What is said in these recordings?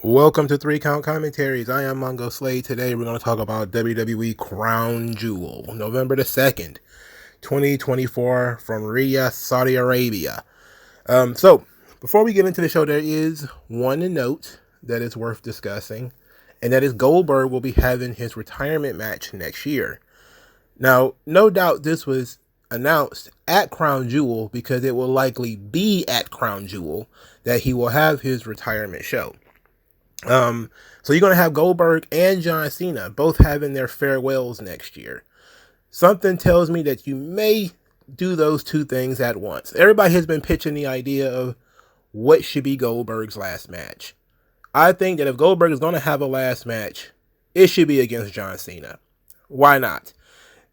Welcome to 3 Count Commentaries. I am MagMongoSlade. Today we're going to talk about WWE Crown Jewel, November the 2nd, 2024 from Riyadh, Saudi Arabia. So, before we get into the show, there is one note that is worth discussing, and that is Goldberg will be having his retirement match next year. Now, no doubt this was announced at Crown Jewel because it will likely be at Crown Jewel that he will have his retirement show. So you're going to have Goldberg and John Cena both having their farewells next year. Something tells me that you may do those two things at once. Everybody has been pitching the idea of what should be Goldberg's last match. I think that if Goldberg is going to have a last match, it should be against John Cena. Why not?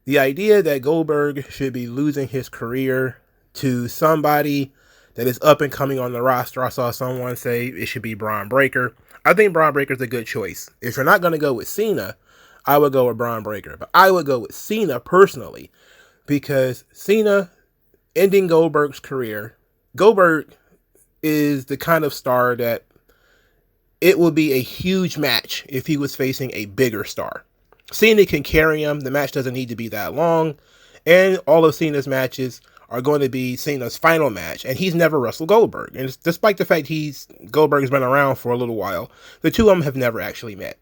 The idea that Goldberg should be losing his career to somebody that is up and coming on the roster. I saw someone say it should be Braun Breaker. I think Braun Breaker is a good choice. If you're not going to go with Cena, I would go with Braun Breaker. But I would go with Cena personally because Cena ending Goldberg's career, Goldberg is the kind of star that it would be a huge match if he was facing a bigger star. Cena can carry him. The match doesn't need to be that long. And all of Cena's matches are going to be Cena's final match, and he's never wrestled Goldberg. And despite the fact Goldberg has been around for a little while, the two of them have never actually met.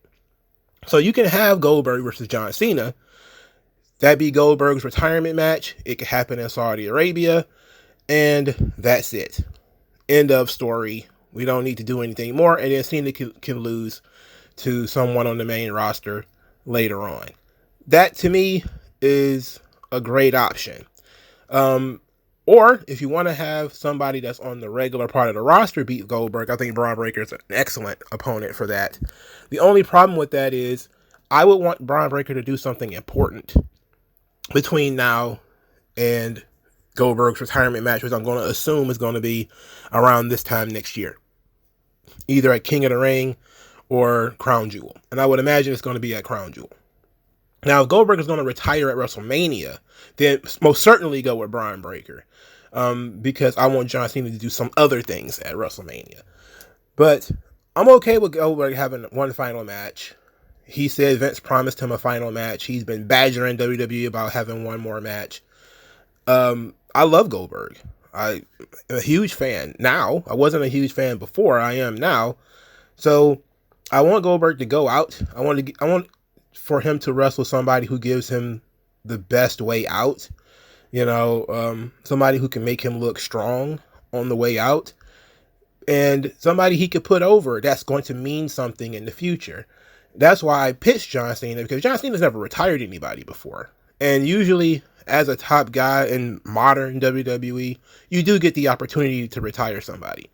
So you can have Goldberg versus John Cena. That'd be Goldberg's retirement match. It could happen in Saudi Arabia, and that's it. End of story. We don't need to do anything more, and then Cena can lose to someone on the main roster later on. That, to me, is a great option. Or if you want to have somebody that's on the regular part of the roster beat Goldberg, I think Braun Breaker is an excellent opponent for that. The only problem with that is I would want Braun Breaker to do something important between now and Goldberg's retirement match, which I'm going to assume is going to be around this time next year, either at King of the Ring or Crown Jewel. And I would imagine it's going to be at Crown Jewel. Now, if Goldberg is going to retire at WrestleMania, then most certainly go with Braun Breaker, because I want John Cena to do some other things at WrestleMania. But I'm okay with Goldberg having one final match. He said Vince promised him a final match. He's been badgering WWE about having one more match. I love Goldberg. I'm a huge fan now. I wasn't a huge fan before. I am now. So I want Goldberg to go out. I want for him to wrestle somebody who gives him the best way out, somebody who can make him look strong on the way out, and somebody he could put over that's going to mean something in the future. That's why I pitched John Cena, because John Cena's never retired anybody before, and usually as a top guy in modern WWE, you do get the opportunity to retire somebody.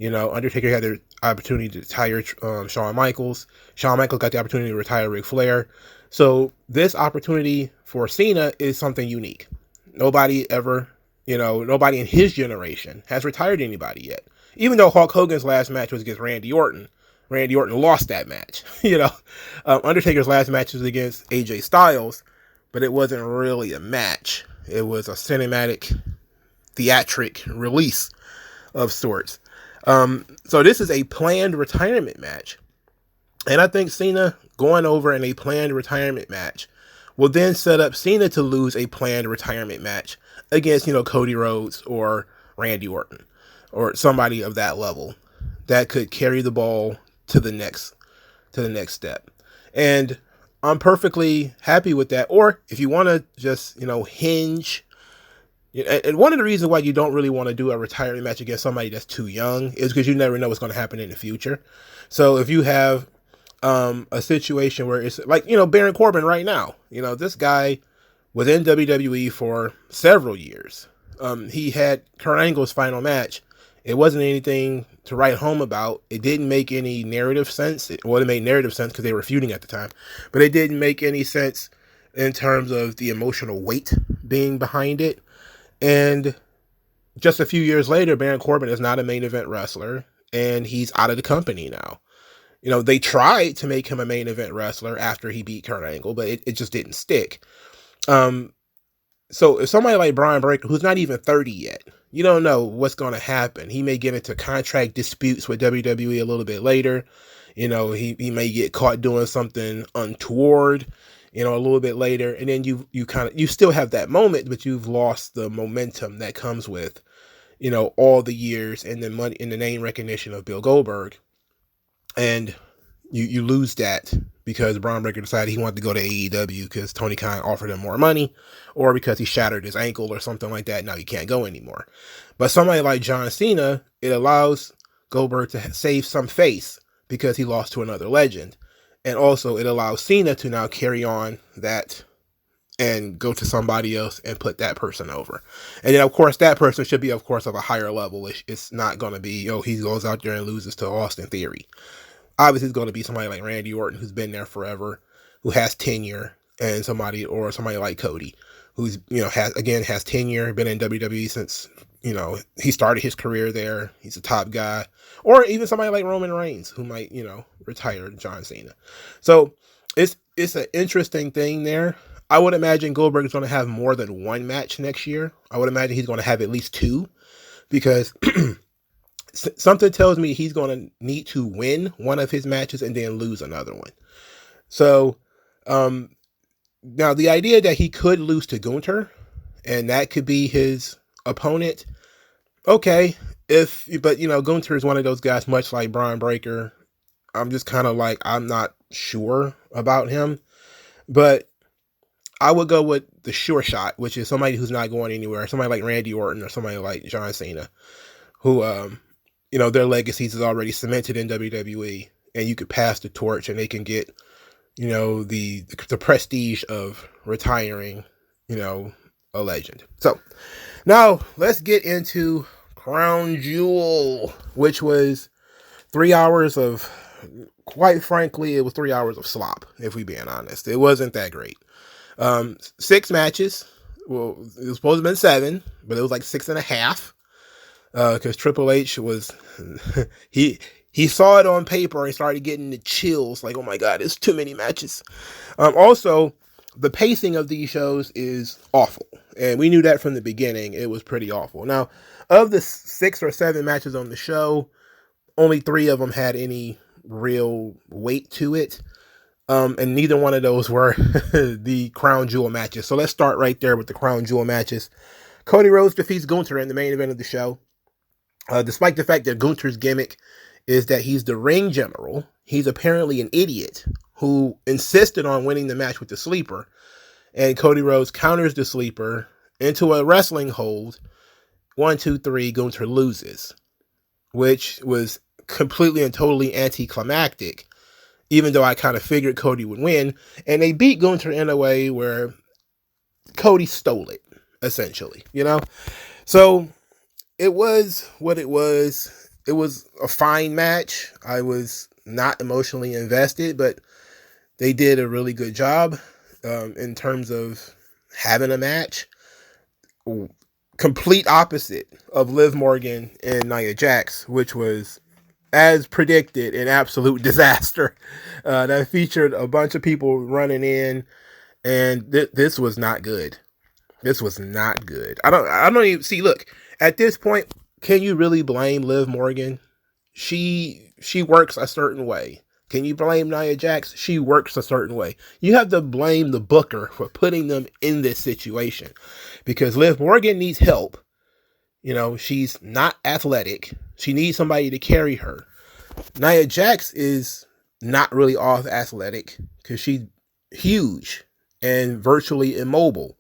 Undertaker had the opportunity to retire Shawn Michaels. Shawn Michaels got the opportunity to retire Ric Flair. So this opportunity for Cena is something unique. Nobody in his generation has retired anybody yet. Even though Hulk Hogan's last match was against Randy Orton. Randy Orton lost that match. Undertaker's last match was against AJ Styles, but it wasn't really a match. It was a cinematic, theatric release of sorts. So this is a planned retirement match. And I think Cena going over in a planned retirement match will then set up Cena to lose a planned retirement match against, Cody Rhodes or Randy Orton or somebody of that level that could carry the ball to the next step. And I'm perfectly happy with that. Or if you want to just, hinge. And one of the reasons why you don't really want to do a retirement match against somebody that's too young is because you never know what's going to happen in the future. So if you have a situation where it's like, Baron Corbin right now, this guy was in WWE for several years. He had Kurt Angle's final match. It wasn't anything to write home about. It didn't make any narrative sense. It made narrative sense because they were feuding at the time, but it didn't make any sense in terms of the emotional weight being behind it. And just a few years later, Baron Corbin is not a main event wrestler, and he's out of the company now. They tried to make him a main event wrestler after he beat Kurt Angle, but it just didn't stick. So if somebody like Braun Breaker, who's not even 30 yet, you don't know what's going to happen. He may get into contract disputes with WWE a little bit later. He may get caught doing something untoward, a little bit later. And then you still have that moment, but you've lost the momentum that comes with, all the years and the money and the name recognition of Bill Goldberg. And you lose that because Braun Breaker decided he wanted to go to AEW because Tony Khan offered him more money, or because he shattered his ankle or something like that. Now he can't go anymore. But somebody like John Cena, it allows Goldberg to save some face because he lost to another legend. And also it allows Cena to now carry on that and go to somebody else and put that person over. And then, of course, that person should be, of course, of a higher level. It's not going to be, he goes out there and loses to Austin Theory. Obviously, it's going to be somebody like Randy Orton, who's been there forever, who has tenure, and somebody like Cody, who's, has tenure, been in WWE since, he started his career there. He's a top guy. Or even somebody like Roman Reigns, who might, retire John Cena. So it's an interesting thing there. I would imagine Goldberg is going to have more than one match next year. I would imagine he's going to have at least two, because something tells me he's going to need to win one of his matches and then lose another one. So, now the idea that he could lose to Gunther and that could be his opponent. Okay. But Gunther is one of those guys, much like Braun Breaker. I'm just kind of like, I'm not sure about him, but I would go with the sure shot, which is somebody who's not going anywhere. Somebody like Randy Orton or somebody like John Cena, who, their legacies is already cemented in WWE, and you could pass the torch and they can get, the prestige of retiring, a legend. So now let's get into Crown Jewel, which was 3 hours of, quite frankly, it was 3 hours of slop, if we're being honest. It wasn't that great. 6 matches. Well, it was supposed to have been 7, but it was like 6.5. Because Triple H was, he saw it on paper and started getting the chills, like, oh my God, it's too many matches. Also, the pacing of these shows is awful, and we knew that from the beginning. It was pretty awful. Now, of the 6 or 7 matches on the show, only 3 of them had any real weight to it. And neither one of those were the Crown Jewel matches. So let's start right there with the Crown Jewel matches. Cody Rhodes defeats Gunther in the main event of the show. Despite the fact that Gunther's gimmick is that he's the ring general, he's apparently an idiot who insisted on winning the match with the sleeper. And Cody Rhodes counters the sleeper into a wrestling hold. 1, 2, 3, Gunther loses, which was completely and totally anticlimactic, even though I kind of figured Cody would win. And they beat Gunther in a way where Cody stole it, essentially, So it was what it was. It was a fine match. I was not emotionally invested, but they did a really good job in terms of having a match. Complete opposite of Liv Morgan and Nia Jax, which was, as predicted, an absolute disaster. That featured a bunch of people running in, and this was not good. This was not good. I don't even see. Look, at this point, can you really blame Liv Morgan? She works a certain way. Can you blame Nia Jax? She works a certain way. You have to blame the booker for putting them in this situation, because Liv Morgan needs help. She's not athletic. She needs somebody to carry her. Nia Jax is not really off athletic because she's huge and virtually immobile.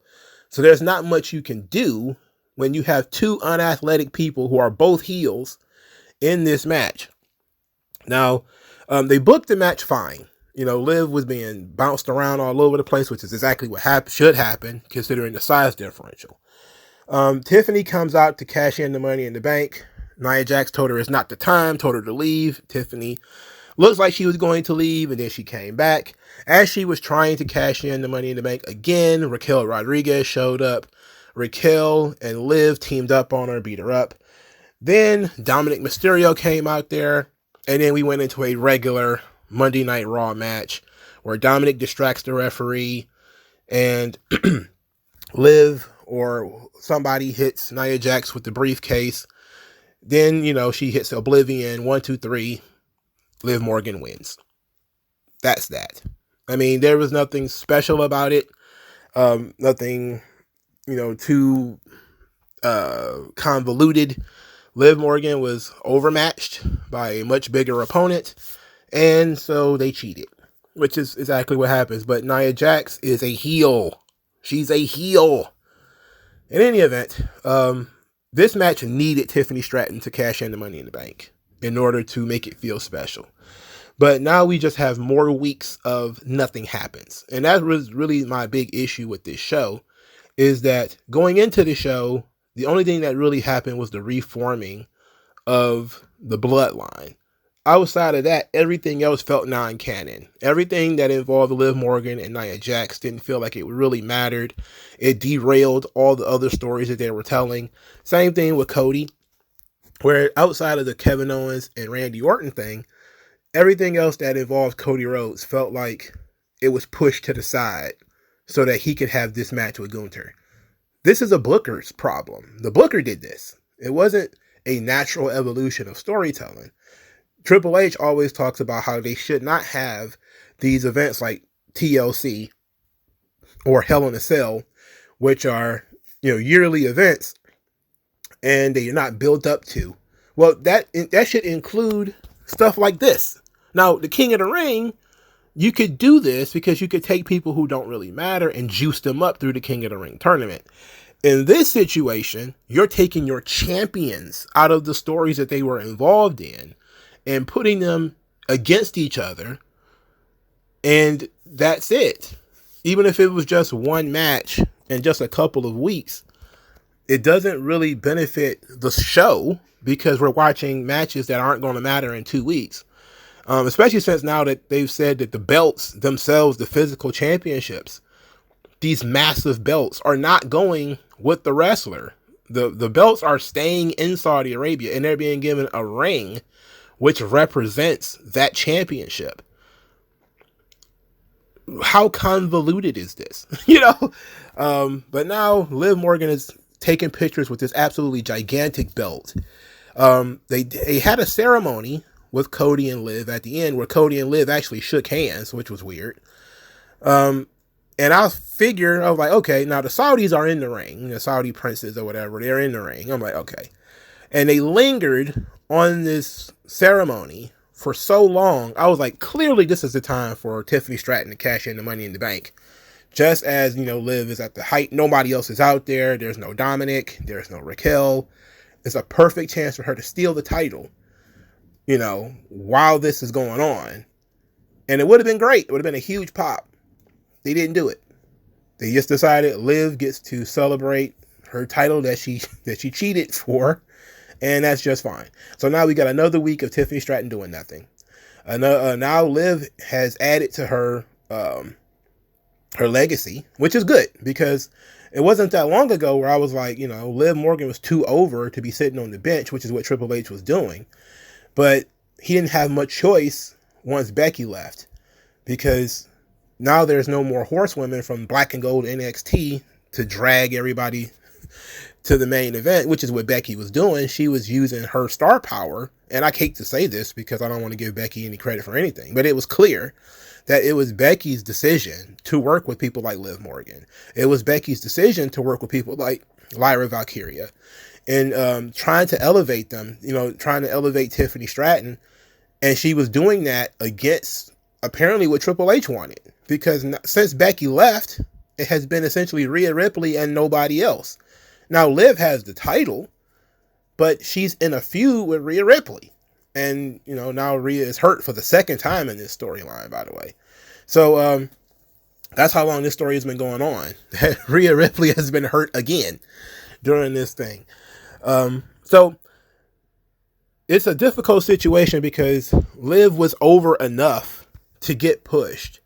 So there's not much you can do when you have 2 unathletic people who are both heels in this match. Now, they booked the match fine. Liv was being bounced around all over the place, which is exactly what should happen considering the size differential. Tiffany comes out to cash in the Money in the Bank. Nia Jax told her it's not the time, told her to leave. Tiffany looks like she was going to leave, and then she came back. As she was trying to cash in the Money in the Bank again, Raquel Rodriguez showed up. Raquel and Liv teamed up on her, beat her up. Then Dominic Mysterio came out there, and then we went into a regular Monday Night Raw match where Dominic distracts the referee, and Liv or somebody hits Nia Jax with the briefcase. Then, she hits Oblivion, 1, 2, 3. Liv Morgan wins. That's that. I mean, there was nothing special about it. Nothing, too convoluted. Liv Morgan was overmatched by a much bigger opponent, and so they cheated, which is exactly what happens. But Nia Jax is a heel. She's a heel. In any event, this match needed Tiffany Stratton to cash in the Money in the Bank in order to make it feel special. But now we just have more weeks of nothing happens. And that was really my big issue with this show, is that going into the show, the only thing that really happened was the reforming of the bloodline. Outside of that, everything else felt non-canon. Everything that involved Liv Morgan and Nia Jax didn't feel like it really mattered. It derailed all the other stories that they were telling. Same thing with Cody, where outside of the Kevin Owens and Randy Orton thing, everything else that involved Cody Rhodes felt like it was pushed to the side so that he could have this match with Gunther. This is a Booker's problem. The Booker did this. It wasn't a natural evolution of storytelling. Triple H always talks about how they should not have these events like TLC or Hell in a Cell, which are, yearly events, and they are not built up to. Well, that should include stuff like this. Now, the King of the Ring, you could do this because you could take people who don't really matter and juice them up through the King of the Ring tournament. In this situation, you're taking your champions out of the stories that they were involved in and putting them against each other, and that's it. Even if it was just one match in just a couple of weeks, it doesn't really benefit the show because we're watching matches that aren't going to matter in 2 weeks. Especially since now that they've said that the belts themselves, the physical championships, these massive belts are not going with the wrestler. The belts are staying in Saudi Arabia, and they're being given a ring which represents that championship. How convoluted is this? But now Liv Morgan is taking pictures with this absolutely gigantic belt. They had a ceremony with Cody and Liv at the end where Cody and Liv actually shook hands, which was weird. And I was like, okay, now the Saudis are in the ring, the Saudi princes or whatever, they're in the ring. I'm like, okay. And they lingered on this ceremony for so long. I was like, clearly this is the time for Tiffany Stratton to cash in the Money in the Bank. Just as, Liv is at the height. Nobody else is out there. There's no Dominic. There's no Raquel. It's a perfect chance for her to steal the title, while this is going on. And it would have been great. It would have been a huge pop. They didn't do it. They just decided Liv gets to celebrate her title that she cheated for. And that's just fine. So now we got another week of Tiffany Stratton doing nothing. Now Liv has added to her legacy, which is good because it wasn't that long ago where I was like, Liv Morgan was too over to be sitting on the bench, which is what Triple H was doing. But he didn't have much choice once Becky left because now there's no more horsewomen from Black and Gold NXT to drag everybody to the main event, which is what Becky was doing. She was using her star power, and I hate to say this because I don't want to give Becky any credit for anything, but it was clear that it was Becky's decision to work with people like Liv Morgan. It was Becky's decision to work with people like Lyra Valkyria and trying to elevate them, trying to elevate Tiffany Stratton. And she was doing that against apparently what Triple H wanted, because since Becky left, it has been essentially Rhea Ripley and nobody else. Now, Liv has the title, but she's in a feud with Rhea Ripley. And, now Rhea is hurt for the second time in this storyline, by the way. So, that's how long this story has been going on. Rhea Ripley has been hurt again during this thing. So, it's a difficult situation because Liv was over enough to get pushed.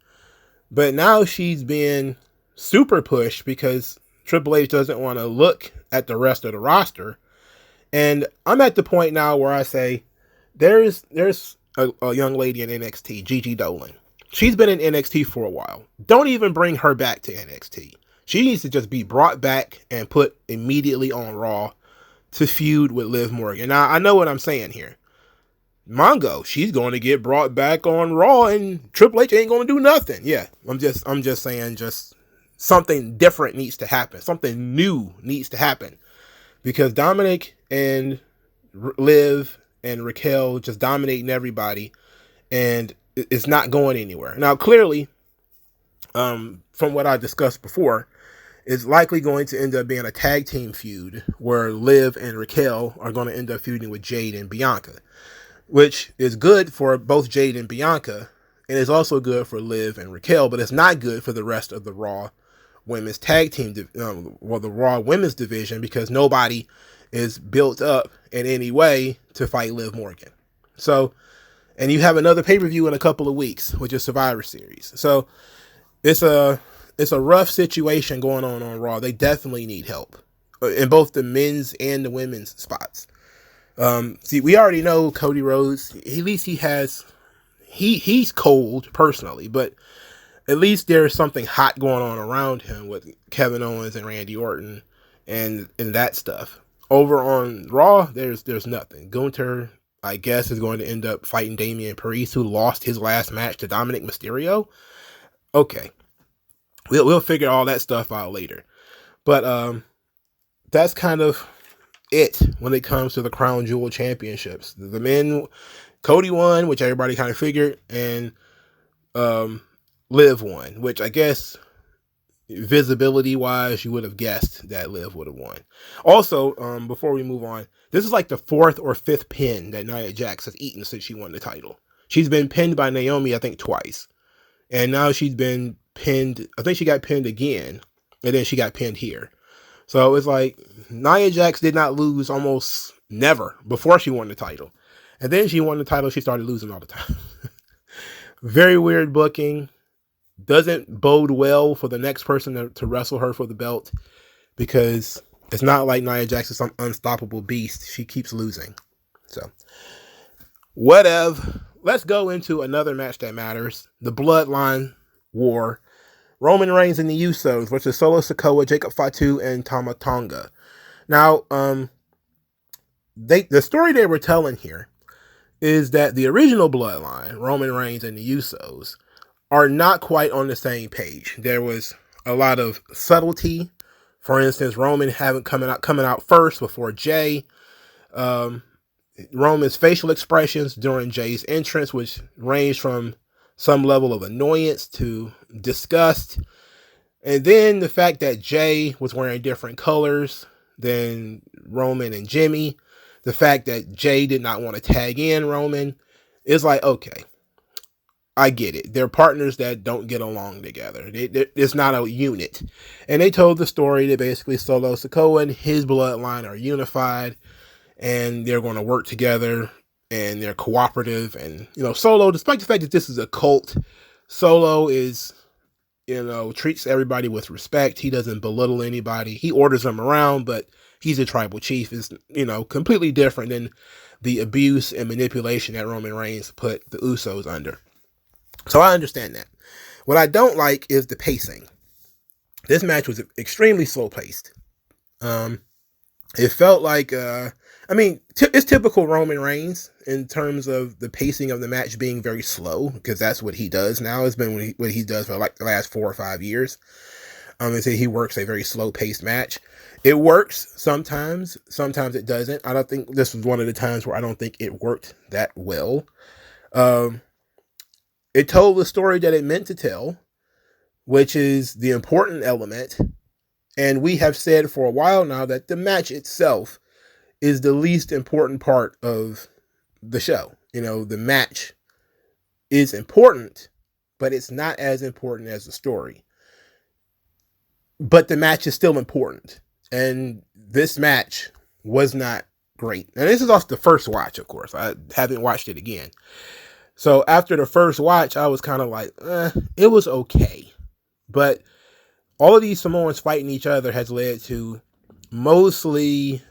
But now she's being super pushed because Triple H doesn't want to look at the rest of the roster. And I'm at the point now where I say, there's a young lady in NXT, Gigi Dolan. She's been in NXT for a while. Don't even bring her back to NXT. She needs to just be brought back and put immediately on Raw to feud with Liv Morgan. Now, I know what I'm saying here. Mongo, she's going to get brought back on Raw, and Triple H ain't going to do nothing. Yeah, I'm just saying, just something different needs to happen. Something new needs to happen, because Dominic and Liv and Raquel just dominating everybody, and it's not going anywhere. Now, clearly, from what I discussed before, it's likely going to end up being a tag team feud where Liv and Raquel are going to end up feuding with Jade and Bianca, which is good for both Jade and Bianca, and is also good for Liv and Raquel, but it's not good for the rest of the Raw women's tag team, the Raw women's division, because nobody is built up in any way to fight Liv Morgan. So, and you have another pay-per-view in a couple of weeks, which is Survivor Series. So it's a rough situation going on Raw. They definitely need help in both the men's and the women's spots. See, we already know Cody Rhodes. At least he's cold personally, but at least there's something hot going on around him with Kevin Owens and Randy Orton and that stuff. Over on Raw, there's nothing. Gunther, I guess, is going to end up fighting Damian Priest, who lost his last match to Dominic Mysterio. Okay. We'll figure all that stuff out later. But that's kind of it when it comes to the Crown Jewel Championships. The men, Cody won, which everybody kind of figured, and Liv won, which I guess visibility wise you would have guessed that Liv would have won. Also, before we move on, this is like the 4th or 5th pin that Nia Jax has eaten since she won the title. She's been pinned by Naomi, I think, twice, and now she's been pinned. I think she got pinned again, and then she got pinned here. So it's like Nia Jax did not lose almost never before she won the title, and then she won the title, she started losing all the time. Very weird booking. Doesn't bode well for the next person to wrestle her for the belt, because it's not like Nia Jax is some unstoppable beast. She keeps losing. So, whatever. Let's go into another match that matters. The Bloodline War. Roman Reigns and the Usos versus Solo Sikoa, Jacob Fatu, and Tama Tonga. Now, the story they were telling here is that the original Bloodline, Roman Reigns and the Usos, are not quite on the same page. There was a lot of subtlety. For instance, Roman coming out first before Jay. Roman's facial expressions during Jay's entrance, which ranged from some level of annoyance to disgust. And then the fact that Jay was wearing different colors than Roman and Jimmy. The fact that Jay did not want to tag in Roman. Is like, okay, I get it. They're partners that don't get along together. It's not a unit. And they told the story that basically Solo Sikoa and his bloodline are unified, and they're going to work together, and they're cooperative. And, Solo, despite the fact that this is a cult, Solo is, treats everybody with respect. He doesn't belittle anybody. He orders them around, but he's a tribal chief. Is, completely different than the abuse and manipulation that Roman Reigns put the Usos under. So I understand that. What I don't like is the pacing. This match was extremely slow paced. It felt like, it's typical Roman Reigns in terms of the pacing of the match being very slow, because that's what he does now. It's been what he does for like the last 4 or 5 years. He works a very slow paced match. It works sometimes. Sometimes it doesn't. I don't think this was one of the times where I don't think it worked that well. It told the story that it meant to tell, which is the important element. And we have said for a while now that the match itself is the least important part of the show. The match is important, but it's not as important as the story. But the match is still important. And this match was not great. And this is off the first watch, of course. I haven't watched it again. So after the first watch, I was kind of like, it was okay. But all of these Samoans fighting each other has led to mostly,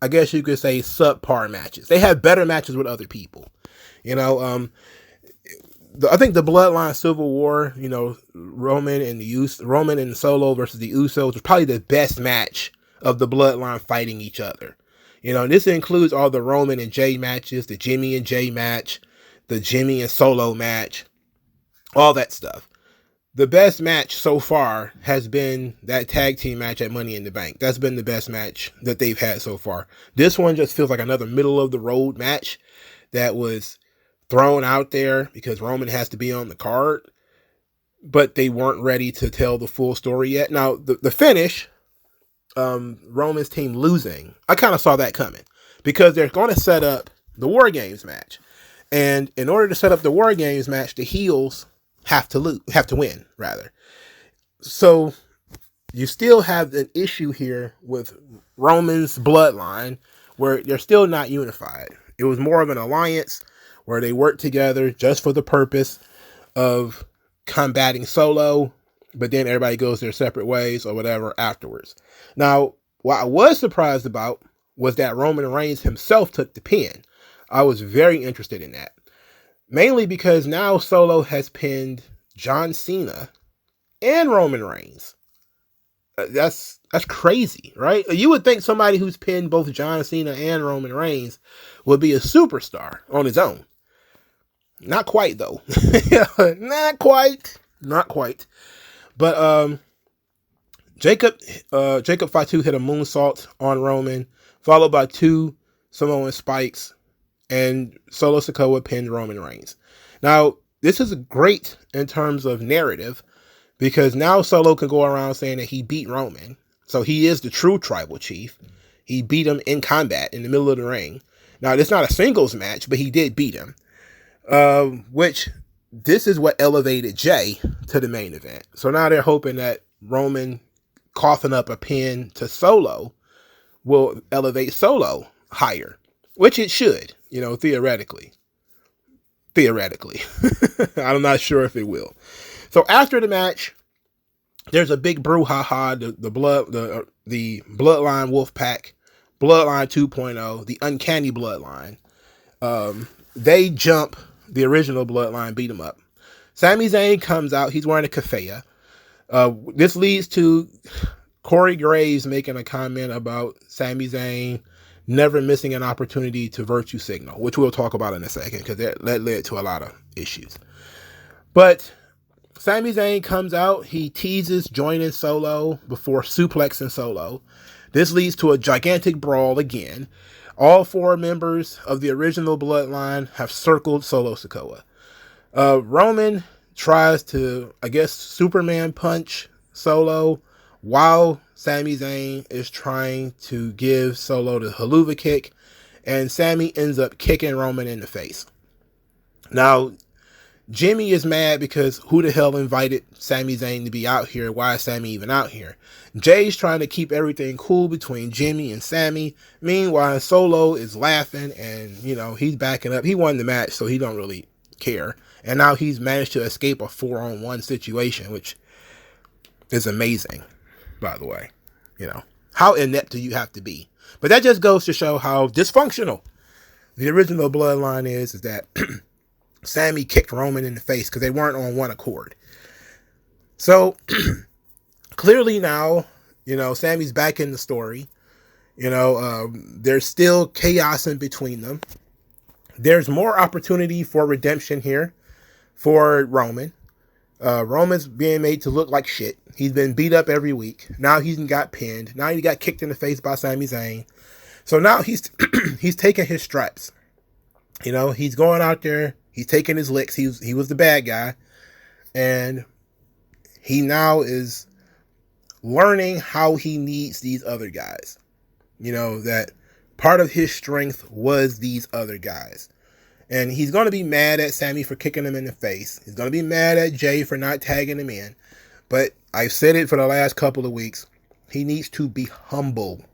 I guess you could say, subpar matches. They have better matches with other people. I think the Bloodline Civil War, Roman and Solo versus the Usos was probably the best match of the Bloodline fighting each other. And this includes all the Roman and Jay matches, the Jimmy and Jay match, the Jimmy and Solo match, all that stuff. The best match so far has been that tag team match at Money in the Bank. That's been the best match that they've had so far. This one just feels like another middle of the road match that was thrown out there because Roman has to be on the card, but they weren't ready to tell the full story yet. Now, the finish, Roman's team losing, I kind of saw that coming because they're going to set up the War Games match. And in order to set up the War Games match, the heels have to win, rather. So you still have an issue here with Roman's bloodline where they're still not unified. It was more of an alliance where they worked together just for the purpose of combating Solo, but then everybody goes their separate ways or whatever afterwards. Now, what I was surprised about was that Roman Reigns himself took the pin. I was very interested in that. Mainly because now Solo has pinned John Cena and Roman Reigns. That's crazy, right? You would think somebody who's pinned both John Cena and Roman Reigns would be a superstar on his own. Not quite, though. Not quite. But Jacob Fatu hit a moonsault on Roman, followed by 2 Samoan spikes, and Solo Sikoa pinned Roman Reigns. Now, this is great in terms of narrative because now Solo can go around saying that he beat Roman. So he is the true tribal chief. He beat him in combat in the middle of the ring. Now, it's not a singles match, but he did beat him. Which this is what elevated Jay to the main event. So now they're hoping that Roman coughing up a pin to Solo will elevate Solo higher, which it should, theoretically. I'm not sure if it will. So after the match, there's a big brouhaha. The Bloodline Wolfpack, Bloodline 2.0, the Uncanny Bloodline. They jump the original Bloodline, beat him up. Sami Zayn comes out. He's wearing a keffiyeh. This leads to Corey Graves making a comment about Sami Zayn never missing an opportunity to virtue signal, which we'll talk about in a second because that led to a lot of issues. But Sami Zayn comes out. He teases joining Solo before suplexing Solo. This leads to a gigantic brawl again. All 4 members of the original Bloodline have circled Solo Sikoa. Roman tries to, Superman punch Solo while Sami Zayn is trying to give Solo the haluva kick, and Sami ends up kicking Roman in the face. Now, Jimmy is mad because who the hell invited Sami Zayn to be out here? Why is Sami even out here? Jay's trying to keep everything cool between Jimmy and Sami. Meanwhile, Solo is laughing and, he's backing up. He won the match, so he don't really care. And now he's managed to escape a 4-on-1 situation, which is amazing, by the way. How inept do you have to be? But that just goes to show how dysfunctional the original Bloodline is that Sami kicked Roman in the face because they weren't on one accord. So clearly now, Sami's back in the story. There's still chaos in between them. There's more opportunity for redemption here for Roman. Roman's being made to look like shit. He's been beat up every week. Now he's got pinned. Now he got kicked in the face by Sami Zayn. So now he's he's taking his stripes. He's going out there. He's taking his licks. He was the bad guy. And he now is learning how he needs these other guys. That part of his strength was these other guys. And he's going to be mad at Sami for kicking him in the face. He's going to be mad at Jay for not tagging him in. But I've said it for the last couple of weeks. He needs to be humble.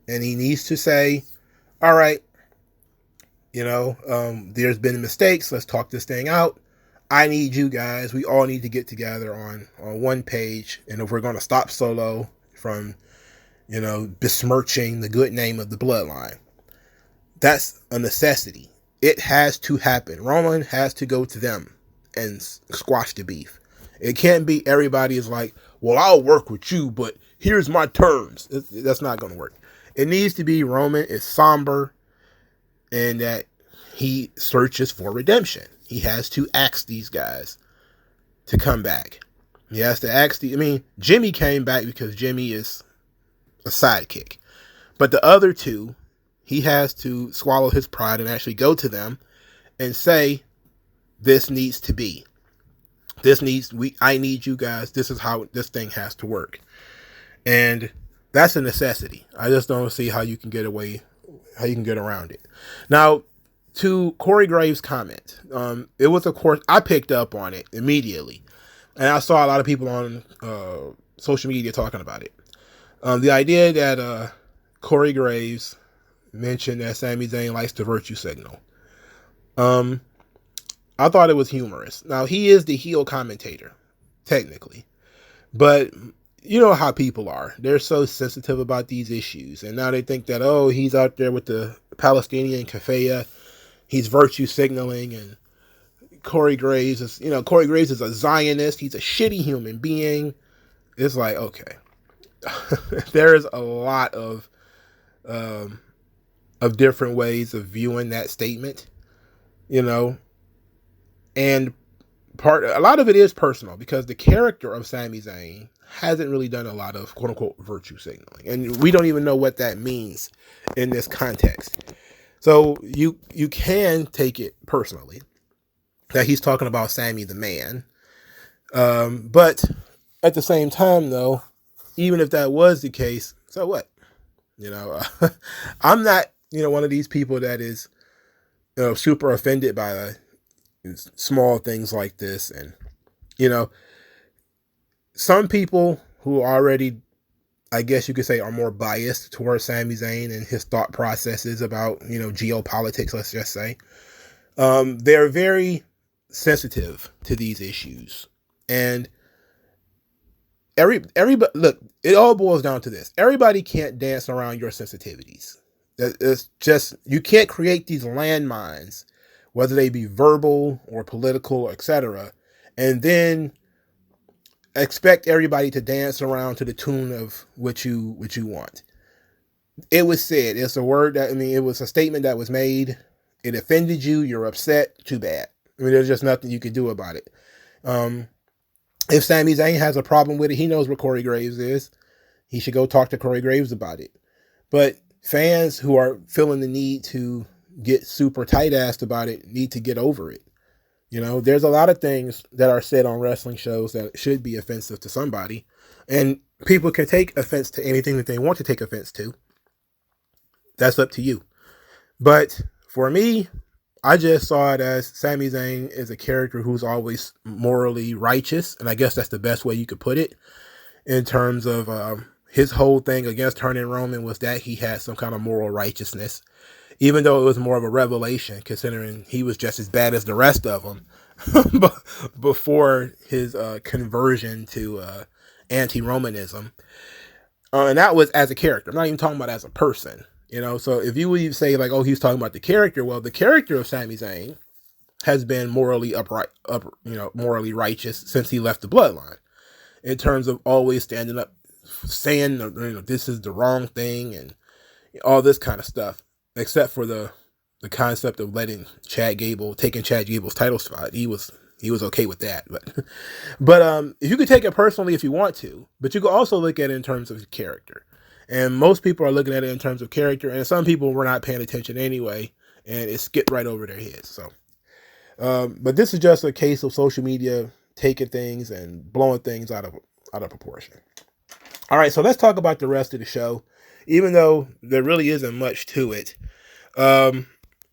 And he needs to say, all right, there's been mistakes. Let's talk this thing out. I need you guys. We all need to get together on one page. And if we're going to stop Solo from, besmirching the good name of the Bloodline, that's a necessity. It has to happen. Roman has to go to them and squash the beef. It can't be everybody is like, well, I'll work with you, but here's my terms. That's not going to work. It needs to be Roman is somber and that he searches for redemption. He has to ask these guys to come back. He has to ask Jimmy came back because Jimmy is a sidekick. But the other two, he has to swallow his pride and actually go to them and say, this needs to be. I need you guys. This is how this thing has to work. And that's a necessity. I just don't see how you can get around it. Now, to Corey Graves' comment, it was, of course, I picked up on it immediately. And I saw a lot of people on social media talking about it. The idea that Corey Graves mentioned that Sami Zayn likes to virtue signal. I thought it was humorous. Now, he is the heel commentator, technically. But you know how people are. They're so sensitive about these issues. And now they think that, oh, he's out there with the Palestinian kafaya. He's virtue signaling. And Corey Graves is a Zionist. He's a shitty human being. It's like, okay. There's a lot of different ways of viewing that statement, and a lot of it is personal because the character of Sami Zayn hasn't really done a lot of quote unquote virtue signaling, and we don't even know what that means in this context. So you can take it personally that he's talking about Sami the man, but at the same time, though, even if that was the case, so what? I'm not one of these people that is super offended by small things like this. And some people who already, I guess you could say, are more biased towards Sami Zayn and his thought processes about geopolitics, let's just say, they're very sensitive to these issues. And everybody, look, it all boils down to this: everybody can't dance around your sensitivities. It's just, you can't create these landmines, whether they be verbal or political, etc., and then expect everybody to dance around to the tune of what you want. It was said. It's a word that, it was a statement that was made. It offended you. You're upset. Too bad. There's just nothing you can do about it. If Sami Zayn has a problem with it, he knows where Corey Graves is. He should go talk to Corey Graves about it. But fans who are feeling the need to get super tight-assed about it need to get over it. There's a lot of things that are said on wrestling shows that should be offensive to somebody. And people can take offense to anything that they want to take offense to. That's up to you. But for me, I just saw it as Sami Zayn is a character who's always morally righteous. And I guess that's the best way you could put it, in terms of his whole thing against turning Roman was that he had some kind of moral righteousness, even though it was more of a revelation, considering he was just as bad as the rest of them before his conversion to anti-Romanism. And that was as a character. I'm not even talking about as a person. So if you would say like, oh, he's talking about the character, well, the character of Sami Zayn has been morally morally righteous since he left the bloodline, in terms of always standing up, saying, this is the wrong thing and all this kind of stuff, except for the concept of taking Chad Gable's title spot. He was okay with that, but you could take it personally if you want to, but you could also look at it in terms of character. And most people are looking at it in terms of character, and some people were not paying attention anyway, and it skipped right over their heads. So, but this is just a case of social media taking things and blowing things out of proportion. All right, so let's talk about the rest of the show, even though there really isn't much to it.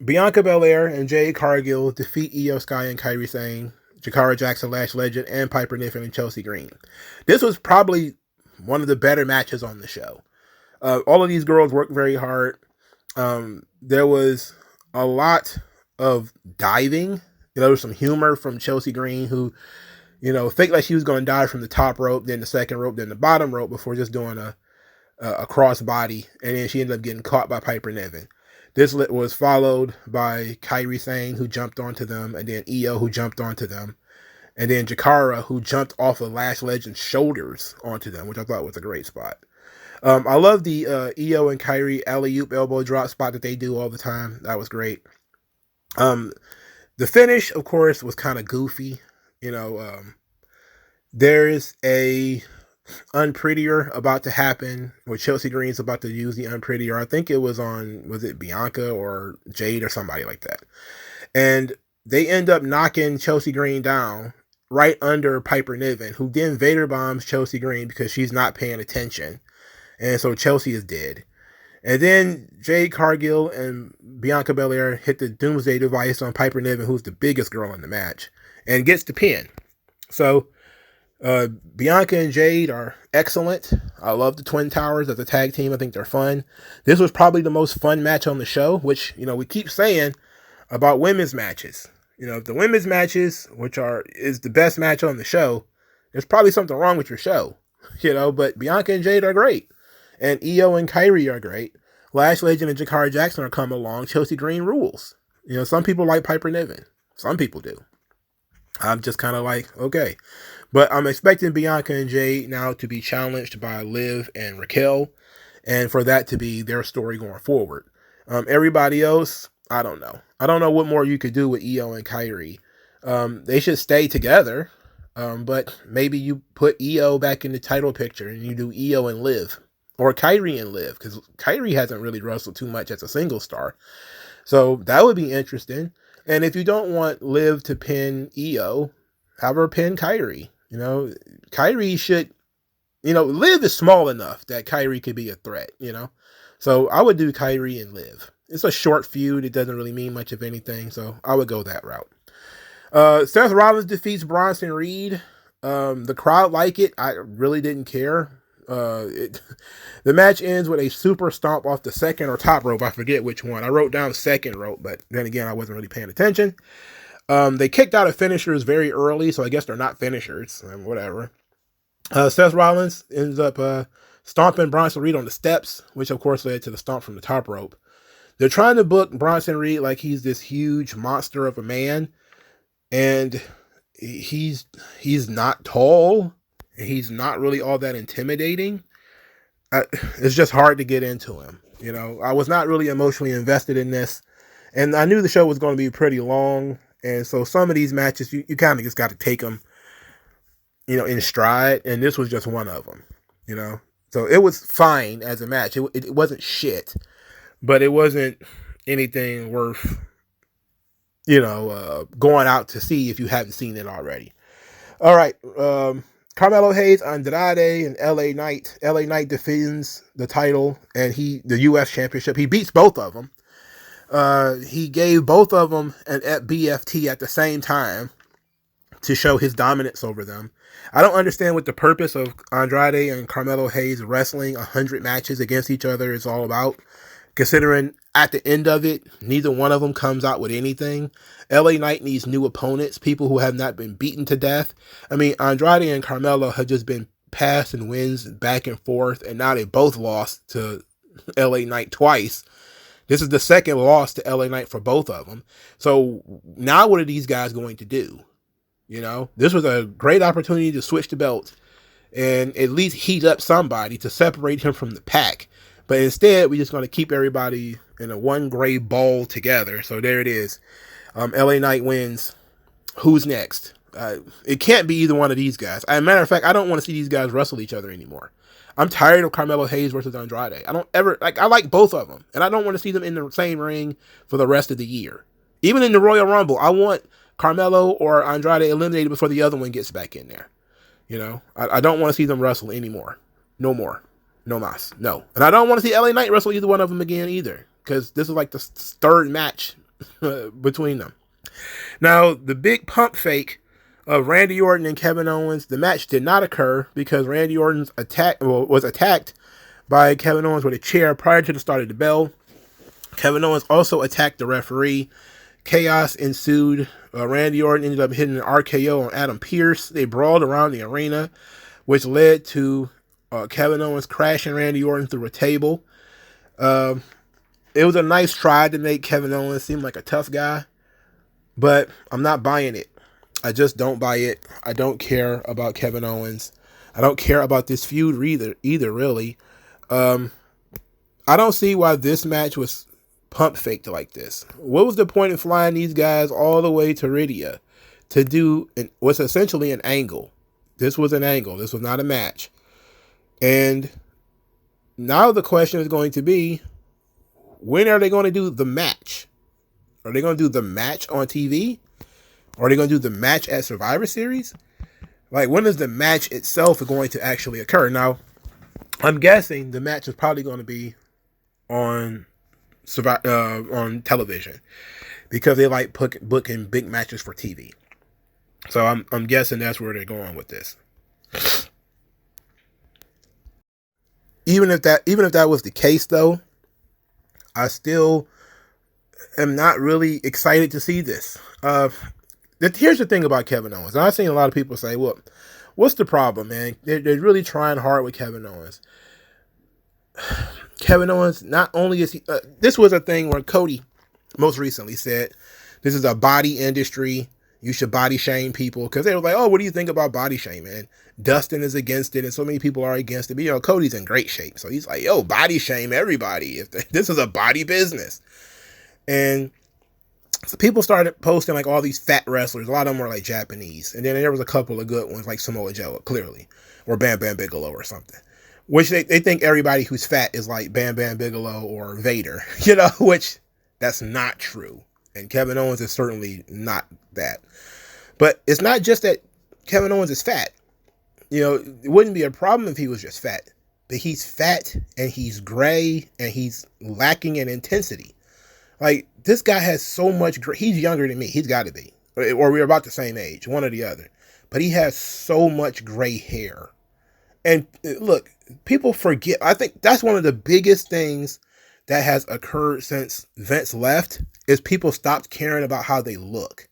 Bianca Belair and Jade Cargill defeat Io Sky and Kairi Sane, Jakara Jackson, Lash Legend, and Piper Niven and Chelsea Green. This was probably one of the better matches on the show. All of these girls worked very hard. There was a lot of diving. There was some humor from Chelsea Green, who, faked like she was going to dive from the top rope, then the second rope, then the bottom rope, before just doing a cross body, and then she ended up getting caught by Piper Niven. This was followed by Kairi Sane, who jumped onto them, and then Io, who jumped onto them, and then Jakara, who jumped off of Lash Legend's shoulders onto them, which I thought was a great spot. I love the Io and Kyrie alley-oop elbow drop spot that they do all the time. That was great. The finish, of course, was kind of goofy. You know, there's a unprettier about to happen where Chelsea Green's about to use the unprettier. I think it was it Bianca or Jade or somebody like that. And they end up knocking Chelsea Green down right under Piper Niven, who then Vader bombs Chelsea Green because she's not paying attention. And so Chelsea is dead. And then Jade Cargill and Bianca Belair hit the Doomsday device on Piper Niven, who's the biggest girl in the match, and gets the pin. So Bianca and Jade are excellent. I love the Twin Towers as a tag team. I think they're fun. This was probably the most fun match on the show, which, we keep saying about women's matches. If the women's matches, is the best match on the show, there's probably something wrong with your show. But Bianca and Jade are great. And Io and Kyrie are great. Lash Legend and Jakara Jackson are coming along. Chelsea Green rules. Some people like Piper Niven. Some people do. I'm just kind of like, okay. But I'm expecting Bianca and Jade now to be challenged by Liv and Raquel, and for that to be their story going forward. Everybody else, I don't know. I don't know what more you could do with Io and Kyrie. They should stay together, but maybe you put Io back in the title picture and you do Io and Liv, or Kyrie and Liv, because Kyrie hasn't really wrestled too much as a single star. So that would be interesting. And if you don't want Liv to pin Io, have her pin Kyrie. Kyrie should, Liv is small enough that Kyrie could be a threat, So I would do Kyrie and Liv. It's a short feud. It doesn't really mean much of anything. So I would go that route. Seth Rollins defeats Bronson Reed. The crowd like it. I really didn't care. The match ends with a super stomp off the second or top rope. I forget which one. I wrote down second rope, but then again, I wasn't really paying attention. They kicked out of finishers very early, so I guess they're not finishers. Whatever. Seth Rollins ends up stomping Bronson Reed on the steps, which of course led to the stomp from the top rope. They're trying to book Bronson Reed like he's this huge monster of a man, and he's not tall. He's not really all that intimidating. It's just hard to get into him. I was not really emotionally invested in this, and I knew the show was going to be pretty long. And so some of these matches, you kind of just got to take them, in stride. And this was just one of them, So it was fine as a match. It wasn't shit, but it wasn't anything worth, going out to see if you haven't seen it already. All right. Carmelo Hayes, Andrade, and LA Knight. LA Knight defends the title and the U.S. Championship. He beats both of them. He gave both of them an BFT at the same time to show his dominance over them. I don't understand what the purpose of Andrade and Carmelo Hayes wrestling 100 matches against each other is all about, considering at the end of it, neither one of them comes out with anything. LA Knight needs new opponents, people who have not been beaten to death. I mean, Andrade and Carmelo have just been pass and wins back and forth, and now they both lost to LA Knight twice. This is the second loss to LA Knight for both of them. So now what are these guys going to do? This was a great opportunity to switch the belts and at least heat up somebody to separate him from the pack. But instead, we're just going to keep everybody in a one gray ball together. So there it is. LA Knight wins. Who's next? It can't be either one of these guys. As a matter of fact, I don't want to see these guys wrestle each other anymore. I'm tired of Carmelo Hayes versus Andrade. I like both of them, and I don't want to see them in the same ring for the rest of the year. Even in the Royal Rumble, I want Carmelo or Andrade eliminated before the other one gets back in there. I don't want to see them wrestle anymore. No more. No mas. No. And I don't want to see LA Knight wrestle either one of them again either, because this is like the third match between them. Now, the big pump fake of Randy Orton and Kevin Owens, the match did not occur because Randy Orton was attacked by Kevin Owens with a chair prior to the start of the bell. Kevin Owens also attacked the referee. Chaos ensued. Randy Orton ended up hitting an RKO on Adam Pearce. They brawled around the arena, which led to Kevin Owens crashing Randy Orton through a table. It was a nice try to make Kevin Owens seem like a tough guy, but I'm not buying it. I just don't buy it. I don't care about Kevin Owens. I don't care about this feud either really. I don't see why this match was pump faked like this. What was the point of flying these guys all the way to Ridia to do what's essentially an angle? This was an angle. This was not a match. And now the question is going to be, when are they going to do the match? Are they going to do the match on TV? Or are they going to do the match at Survivor Series? Like, when is the match itself going to actually occur? Now, I'm guessing the match is probably going to be on television, because they like booking big matches for TV. So I'm guessing that's where they're going with this. Even if that was the case, though, I still am not really excited to see this. Here's the thing about Kevin Owens. I've seen a lot of people say, "Well, what's the problem, man? They're really trying hard with Kevin Owens." Kevin Owens, not only is he... this was a thing where Cody most recently said, this is a body industry. You should body shame people. Because they were like, oh, what do you think about body shaming? And Dustin is against it, and so many people are against it. But, Cody's in great shape. So he's like, yo, body shame everybody. This is a body business. And so people started posting like all these fat wrestlers. A lot of them were like Japanese. And then there was a couple of good ones like Samoa Joe, clearly. Or Bam Bam Bigelow or something. Which they think everybody who's fat is like Bam Bam Bigelow or Vader, which that's not true. And Kevin Owens is certainly not that. But it's not just that Kevin Owens is fat. It wouldn't be a problem if he was just fat. But he's fat and he's gray and he's lacking in intensity. Like, this guy has so much he's younger than me. He's got to be. Or we're about the same age, one or the other. But he has so much gray hair. And look, people forget. I think that's one of the biggest things that has occurred since Vince left, is people stopped caring about how they look.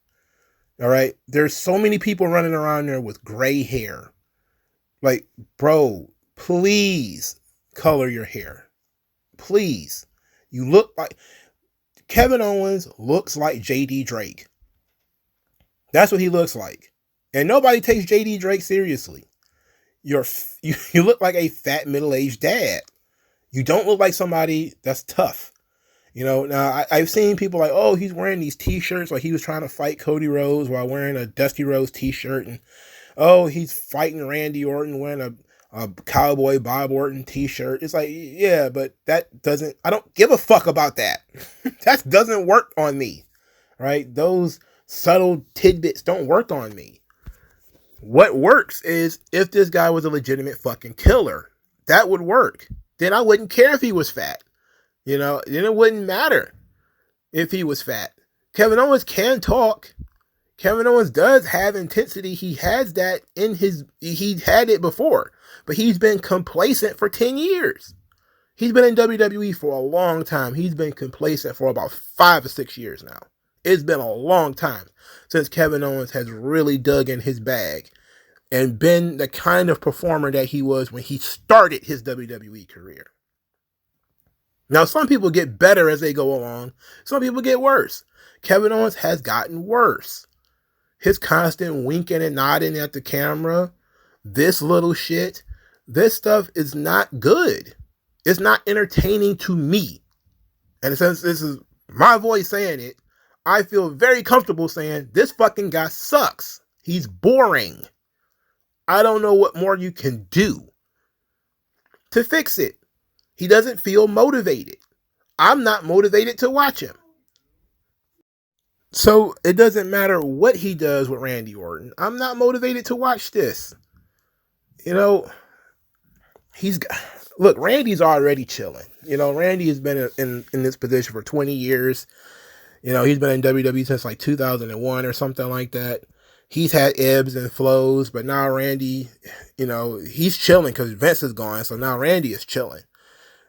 All right. There's so many people running around there with gray hair. Like, bro, please color your hair. Please. You look like... Kevin Owens looks like JD Drake. That's what he looks like. And nobody takes JD Drake seriously. You look like a fat middle-aged dad. You don't look like somebody that's tough. Now I've seen people like, oh, he's wearing these t-shirts, like he was trying to fight Cody Rhodes while wearing a Dusty Rhodes t-shirt. And, oh, he's fighting Randy Orton wearing a Cowboy Bob Orton t-shirt. It's like, yeah, but I don't give a fuck about that. That doesn't work on me, right? Those subtle tidbits don't work on me. What works is if this guy was a legitimate fucking killer. That would work. Then I wouldn't care if he was fat. Then it wouldn't matter if he was fat. Kevin Owens can talk. Kevin Owens does have intensity. He has that he had it before. But he's been complacent for 10 years. He's been in WWE for a long time. He's been complacent for about 5 or 6 years now. It's been a long time since Kevin Owens has really dug in his bag and been the kind of performer that he was when he started his WWE career. Now, some people get better as they go along. Some people get worse. Kevin Owens has gotten worse. His constant winking and nodding at the camera, this little shit, this stuff is not good. It's not entertaining to me. And since this is my voice saying it, I feel very comfortable saying this fucking guy sucks. He's boring. I don't know what more you can do to fix it. He doesn't feel motivated. I'm not motivated to watch him. So it doesn't matter what he does with Randy Orton. I'm not motivated to watch this. Look, Randy's already chilling. Randy has been in this position for 20 years. He's been in WWE since like 2001 or something like that. He's had ebbs and flows, but now Randy, he's chilling because Vince is gone. So now Randy is chilling.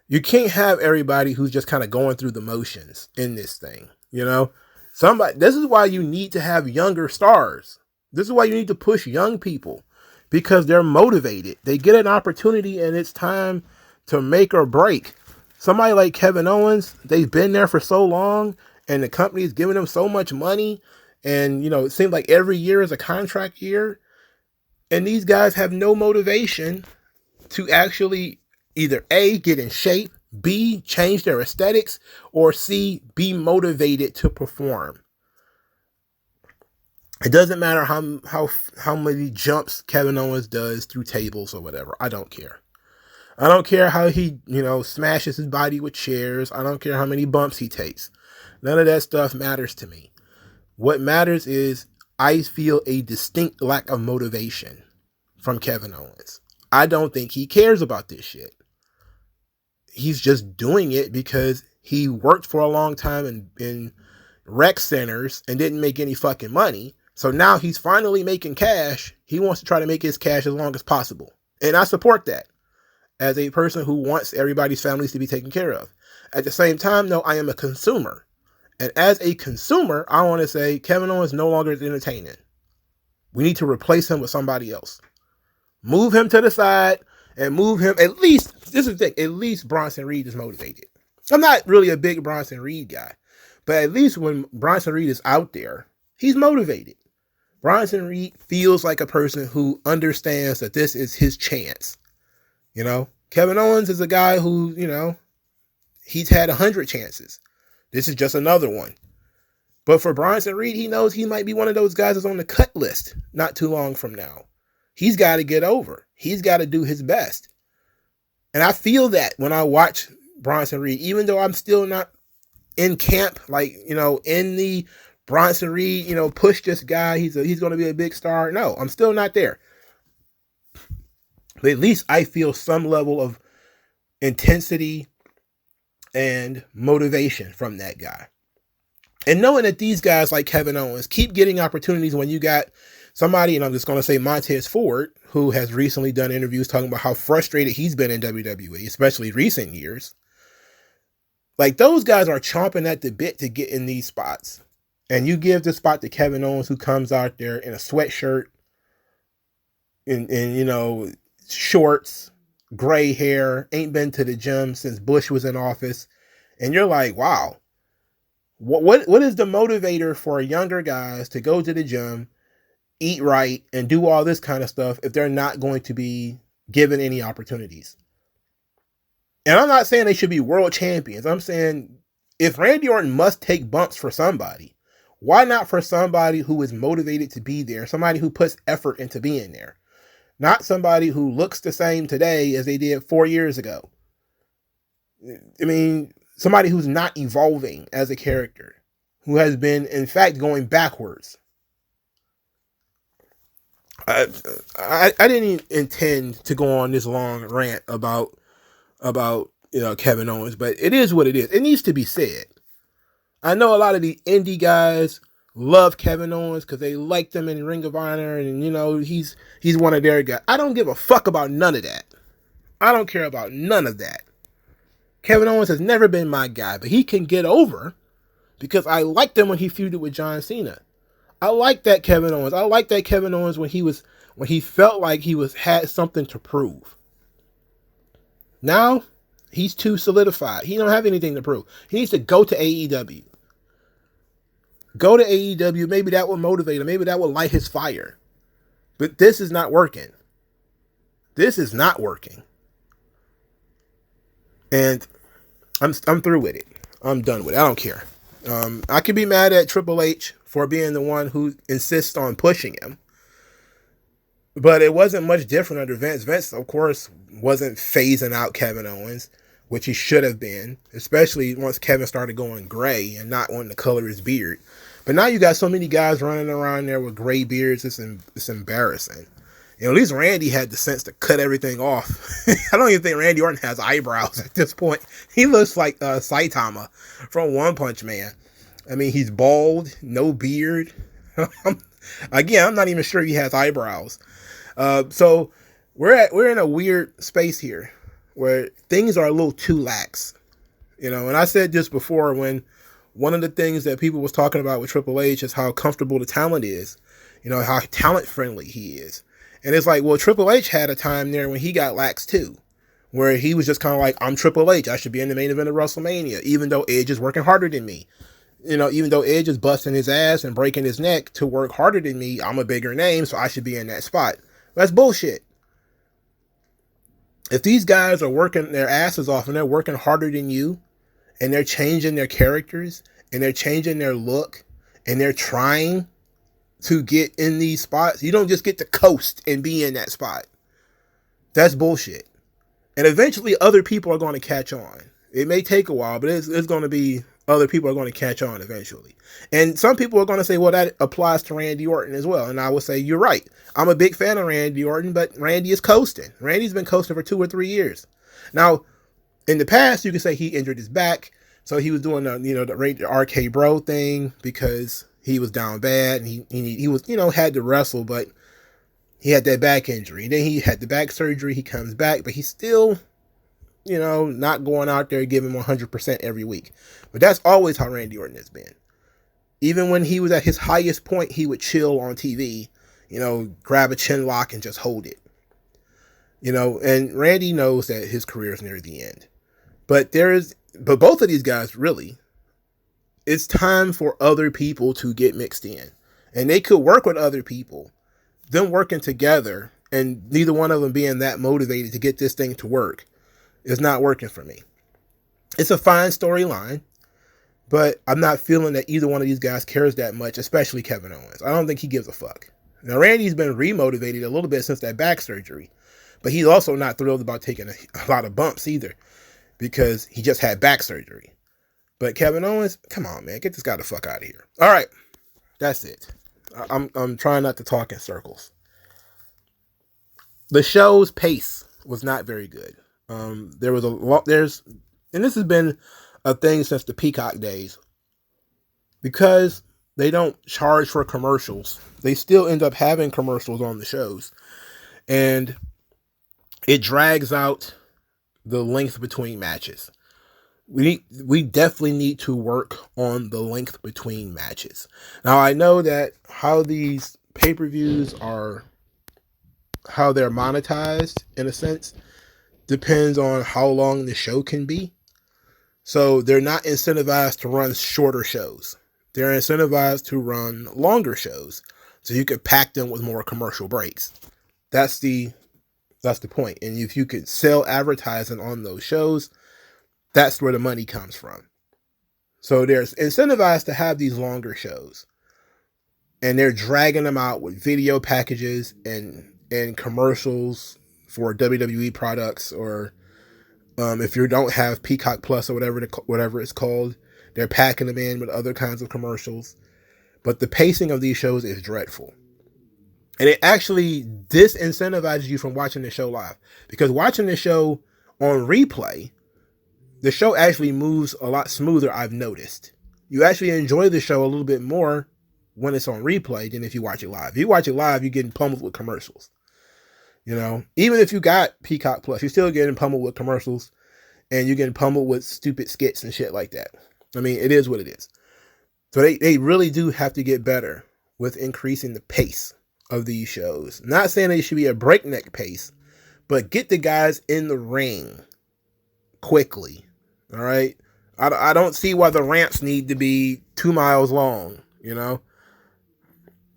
You can't have everybody who's just kind of going through the motions in this thing. This is why you need to have younger stars. This is why you need to push young people, because they're motivated. They get an opportunity and it's time to make or break. Somebody like Kevin Owens, they've been there for so long and the company's giving them so much money. And, it seems like every year is a contract year. And these guys have no motivation to actually Either A, get in shape, B, change their aesthetics, or C, be motivated to perform. It doesn't matter how many jumps Kevin Owens does through tables or whatever. I don't care. I don't care how he, smashes his body with chairs. I don't care how many bumps he takes. None of that stuff matters to me. What matters is I feel a distinct lack of motivation from Kevin Owens. I don't think he cares about this shit. He's just doing it because he worked for a long time in rec centers and didn't make any fucking money. So now he's finally making cash. He wants to try to make his cash as long as possible. And I support that as a person who wants everybody's families to be taken care of. At the same time, though, I am a consumer. And as a consumer, I want to say Kevin Owens no longer is entertaining. We need to replace him with somebody else. Move him to the side and move him. At least, this is the thing, at least Bronson Reed is motivated. I'm not really a big Bronson Reed guy, but at least when Bronson Reed is out there, he's motivated. Bronson Reed feels like a person who understands that this is his chance. Kevin Owens is a guy who, he's had 100 chances. This is just another one. But for Bronson Reed, he knows he might be one of those guys that's on the cut list not too long from now. He's got to get over. He's got to do his best. And I feel that when I watch Bronson Reed, even though I'm still not in camp, in the Bronson Reed, push this guy, he's going to be a big star. No, I'm still not there. But at least I feel some level of intensity and motivation from that guy. And knowing that these guys like Kevin Owens keep getting opportunities when you got somebody, and I'm just going to say Montez Ford, who has recently done interviews talking about how frustrated he's been in WWE, especially recent years. Like, those guys are chomping at the bit to get in these spots. And you give the spot to Kevin Owens, who comes out there in a sweatshirt, in shorts, gray hair, ain't been to the gym since Bush was in office. And you're like, wow, what is the motivator for younger guys to go to the gym, eat right, and do all this kind of stuff if they're not going to be given any opportunities? And I'm not saying they should be world champions. I'm saying if Randy Orton must take bumps for somebody, why not for somebody who is motivated to be there, somebody who puts effort into being there? Not somebody who looks the same today as they did 4 years ago. I mean, somebody who's not evolving as a character, who has been, in fact, going backwards. I didn't intend to go on this long rant about Kevin Owens, but it is what it is. It needs to be said. I know a lot of the indie guys love Kevin Owens because they liked him in Ring of Honor, and he's one of their guys. I don't give a fuck about none of that. I don't care about none of that. Kevin Owens has never been my guy, but he can get over because I liked him when he feuded with John Cena. I like that Kevin Owens. I like that Kevin Owens when he felt like he had something to prove. Now he's too solidified. He don't have anything to prove. He needs to go to AEW. Go to AEW. Maybe that will motivate him. Maybe that will light his fire. But this is not working. This is not working. And I'm through with it. I'm done with it. I don't care. I could be mad at Triple H for being the one who insists on pushing him. But it wasn't much different under Vince. Vince, of course, wasn't phasing out Kevin Owens, which he should have been, especially once Kevin started going gray and not wanting to color his beard. But now you got so many guys running around there with gray beards, it's embarrassing. At least Randy had the sense to cut everything off. I don't even think Randy Orton has eyebrows at this point. He looks like Saitama from One Punch Man. I mean, he's bald, no beard. Again, I'm not even sure he has eyebrows. So we're in a weird space here where things are a little too lax. And I said this before, when one of the things that people was talking about with Triple H is how comfortable the talent is, how talent friendly he is. And it's like, well, Triple H had a time there when he got lax too, where he was just kind of like, I'm Triple H. I should be in the main event of WrestleMania, even though Edge is working harder than me. Even though Edge is busting his ass and breaking his neck to work harder than me, I'm a bigger name, so I should be in that spot. That's bullshit. If these guys are working their asses off and they're working harder than you, and they're changing their characters and they're changing their look and they're trying to get in these spots, you don't just get to coast and be in that spot. That's bullshit. And eventually other people are going to catch on. It may take a while, but it's going to be other people are going to catch on eventually. And some people are going to say, well, that applies to Randy Orton as well. And I would say, you're right. I'm a big fan of Randy Orton, but Randy is coasting. Randy's been coasting for 2 or 3 years. Now, in the past, you could say he injured his back, so he was doing the RK Bro thing because he was down bad and he was had to wrestle, but he had that back injury. Then he had the back surgery. He comes back, but he's still not going out there giving 100% every week. But that's always how Randy Orton has been. Even when he was at his highest point, he would chill on TV, grab a chin lock and just hold it. And Randy knows that his career is near the end. But both of these guys, really, it's time for other people to get mixed in. And they could work with other people. Them working together and neither one of them being that motivated to get this thing to work is not working for me. It's a fine storyline, but I'm not feeling that either one of these guys cares that much, especially Kevin Owens. I don't think he gives a fuck. Now, Randy's been remotivated a little bit since that back surgery, but he's also not thrilled about taking a lot of bumps either, because he just had back surgery. But Kevin Owens, come on, man, get this guy the fuck out of here. All right, that's it. I'm trying not to talk in circles. The show's pace was not very good. There was and this has been a thing since the Peacock days, because they don't charge for commercials. They still end up having commercials on the shows, and it drags out the length between matches. We definitely need to work on the length between matches. Now, I know that how these pay-per-views are, how they're monetized in a sense, depends on how long the show can be. So they're not incentivized to run shorter shows. They're incentivized to run longer shows, so you could pack them with more commercial breaks. That's the point. And if you could sell advertising on those shows, that's where the money comes from. So they're incentivized to have these longer shows, and they're dragging them out with video packages and commercials for WWE products, or if you don't have Peacock Plus or whatever it's called, they're packing them in with other kinds of commercials. But the pacing of these shows is dreadful. And it actually disincentivizes you from watching the show live. Because watching the show on replay, the show actually moves a lot smoother, I've noticed. You actually enjoy the show a little bit more when it's on replay than if you watch it live. If you watch it live, you're getting pummeled with commercials. Even if you got Peacock Plus, you're still getting pummeled with commercials, and you're getting pummeled with stupid skits and shit like that. I mean, it is what it is. So they really do have to get better with increasing the pace of these shows. Not saying they should be a breakneck pace, but get the guys in the ring quickly. All right. I don't see why the ramps need to be 2 miles long.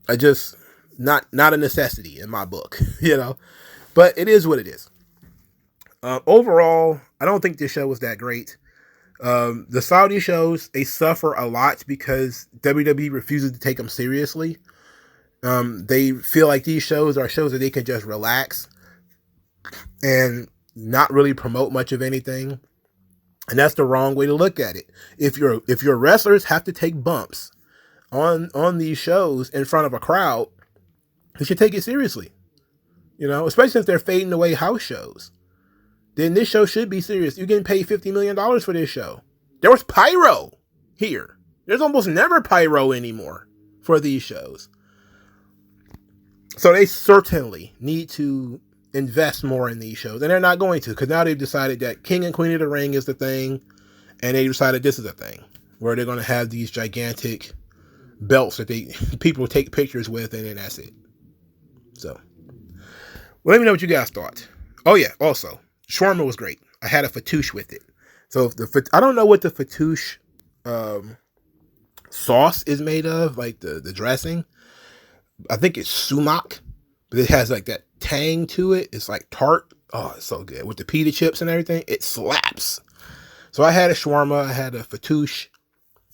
I just, not a necessity in my book, but it is what it is. Overall, I don't think this show was that great. The Saudi shows, they suffer a lot because WWE refuses to take them seriously. They feel like these shows are shows that they can just relax and not really promote much of anything. And that's the wrong way to look at it. If your wrestlers have to take bumps on these shows in front of a crowd, you should take it seriously. Especially since they're fading away house shows. Then this show should be serious. You're getting paid $50 million for this show. There was pyro here. There's almost never pyro anymore for these shows. So they certainly need to invest more in these shows. And they're not going to, because now they've decided that King and Queen of the Ring is the thing. And they decided this is a thing where they're going to have these gigantic belts that people take pictures with, and then that's it. So, let me know what you guys thought. Oh yeah, also, shawarma was great. I had a fattoush with it. So I don't know what the fattoush sauce is made of, like the dressing. I think it's sumac, but it has like that tang to it. It's like tart, Oh, it's so good. With the pita chips and everything, it slaps. So I had a shawarma, I had a fattoush.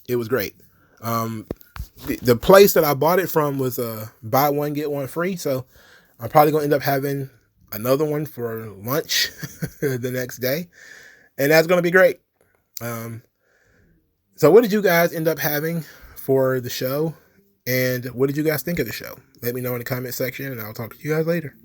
It was great. The place that I bought it from was buy one, get one free. So I'm probably going to end up having another one for lunch the next day. And that's going to be great. So what did you guys end up having for the show? And what did you guys think of the show? Let me know in the comment section, and I'll talk to you guys later.